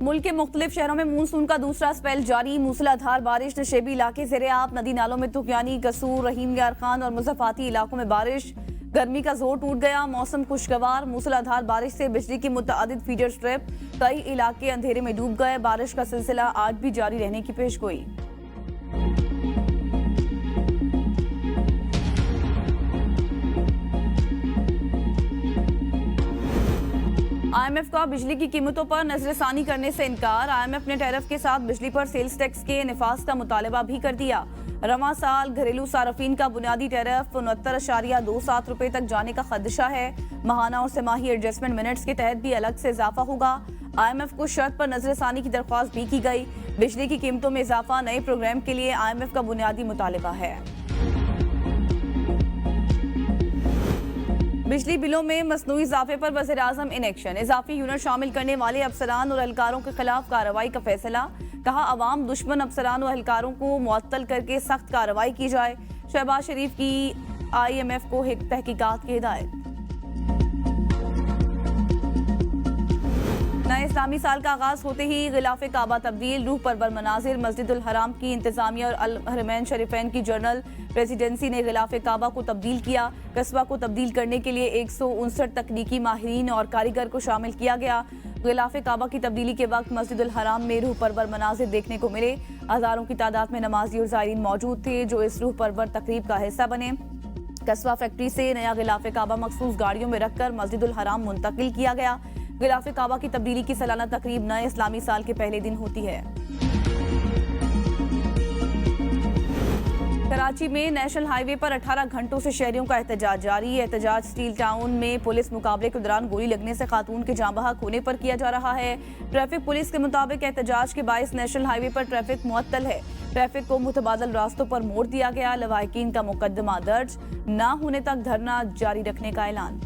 मुल्क के मुख्तलिफ शहरों में मानसून का दूसरा स्पेल जारी। मूसलाधार बारिश, नशेबी इलाके ज़ेर-ए-आब, नदी नालों में तुगयानी, कसूर, रहीम यार खान और मुज़फ़्फ़ाती इलाकों में बारिश। गर्मी का जोर टूट गया, मौसम खुशगवार। मूसलाधार बारिश से बिजली की मुतअद्दिद फीडर स्ट्रिप, कई इलाके अंधेरे में डूब गए। बारिश का सिलसिला आज भी जारी रहने की पेशगोई। IMF का बिजली की कीमतों पर नजरसानी करने से इनकार। IMF ने टैरिफ के साथ बिजली पर सेल्स टैक्स के निफाज का मुतालबा भी कर दिया। रवां साल घरेलू सार्फिन का बुनियादी टैरिफ 69.27 रुपए तक जाने का खदशा है। माहाना और तिमाही एडजस्टमेंट मिनट्स के तहत भी अलग से इजाफा होगा। IMF को शर्त पर नजरसानी की दरख्वास्त भी की गई। बिजली की कीमतों में इजाफा नए प्रोग्राम के लिए IMF का बुनियादी मुतालबा है। बिजली बिलों में मसनूई इजाफे पर वज़ीर-ए-आज़म इन एक्शन। इजाफी यूनिट शामिल करने वाले अफसरान और एहलकारों के खिलाफ कार्रवाई का फैसला। कहा, अवाम दुश्मन अफसरान और एहलकारों को मुअत्तल करके सख्त कार्रवाई की जाए। शहबाज शरीफ की IMF को तहकीकात की हिदायत। नए इस्लामी साल का आगाज होते ही गिलाफ काबा तब्दील। रूह परवर मनाजिर, मस्जिदुल हराम की इंतजामिया और अल हरमैन शरीफैन की जनरल प्रेसिडेंसी ने गिलाफ काबा को तब्दील किया। कस्बा को तब्दील करने के लिए 159 तकनीकी माहिरीन और कारीगर को शामिल किया गया। गिलाफ काबा की तब्दीली के वक्त मस्जिदुल हराम में रूह परवर मनाजिर देखने को मिले। हजारों की तादाद में नमाजी और ज़ायरीन मौजूद थे जो इस रूह परवर तकरीब का हिस्सा बने। कस्बा फैक्ट्री से नया गिलाफ काबा मखसूस गाड़ियों में रखकर मस्जिदुल हराम मुंतकिल किया गया। गिलाफ काबा की तब्दीली की सालाना तकरीब नए इस्लामी साल के पहले दिन होती है। कराची में नेशनल हाईवे पर 18 घंटों से शहरियों का एहतजाज जारी है। एहतजाज स्टील टाउन में पुलिस मुकाबले के दौरान गोली लगने से खातून के जाँ बहक होने पर किया जा रहा है। ट्रैफिक पुलिस के मुताबिक एहतजाज के बायस नेशनल हाईवे पर ट्रैफिक मुअत्तल है। ट्रैफिक को मुतबादल रास्तों पर मोड़ दिया गया। लवाहिकीन का मुकदमा दर्ज न होने तक धरना जारी रखने का ऐलान।